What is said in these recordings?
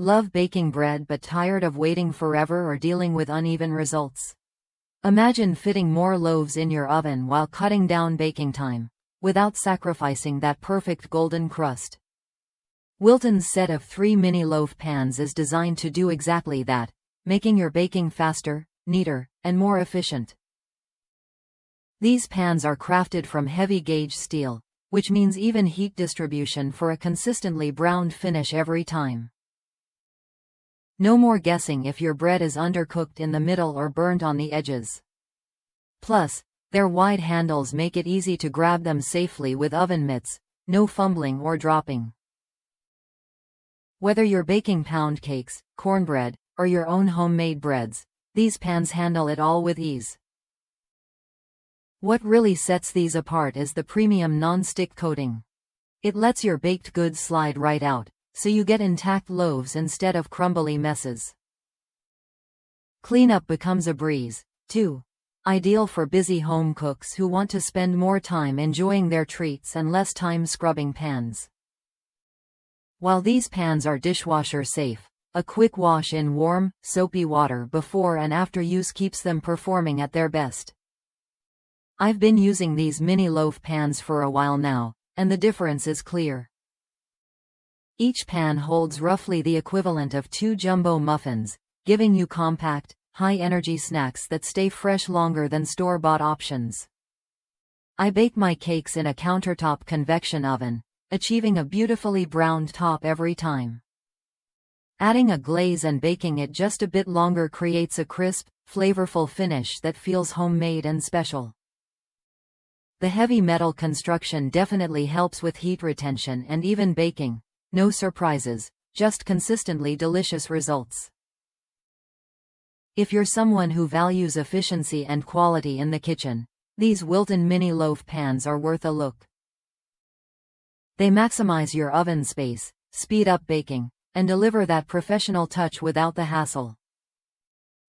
Love baking bread but tired of waiting forever or dealing with uneven results? Imagine fitting more loaves in your oven while cutting down baking time, without sacrificing that perfect golden crust. Wilton's set of 3 mini loaf pans is designed to do exactly that, making your baking faster, neater, and more efficient. These pans are crafted from heavy-gauge steel, which means even heat distribution for a consistently browned finish every time. No more guessing if your bread is undercooked in the middle or burnt on the edges. Plus, their wide handles make it easy to grab them safely with oven mitts, no fumbling or dropping. Whether you're baking pound cakes, cornbread, or your own homemade breads, these pans handle it all with ease. What really sets these apart is the premium non-stick coating. It lets your baked goods slide right out, so you get intact loaves instead of crumbly messes. Cleanup becomes a breeze, too. Ideal for busy home cooks who want to spend more time enjoying their treats and less time scrubbing pans. While these pans are dishwasher safe, a quick wash in warm, soapy water before and after use keeps them performing at their best. I've been using these mini loaf pans for a while now, and the difference is clear. Each pan holds roughly the equivalent of 2 jumbo muffins, giving you compact, high-energy snacks that stay fresh longer than store-bought options. I bake my cakes in a countertop convection oven, achieving a beautifully browned top every time. Adding a glaze and baking it just a bit longer creates a crisp, flavorful finish that feels homemade and special. The heavy metal construction definitely helps with heat retention and even baking. No surprises, just consistently delicious results. If you're someone who values efficiency and quality in the kitchen, these Wilton mini loaf pans are worth a look. They maximize your oven space, speed up baking, and deliver that professional touch without the hassle.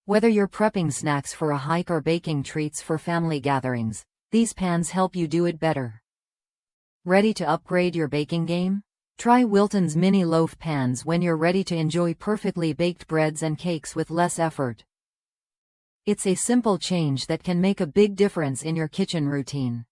Whether you're prepping snacks for a hike or baking treats for family gatherings, these pans help you do it better. Ready to upgrade your baking game? Try Wilton's mini loaf pans when you're ready to enjoy perfectly baked breads and cakes with less effort. It's a simple change that can make a big difference in your kitchen routine.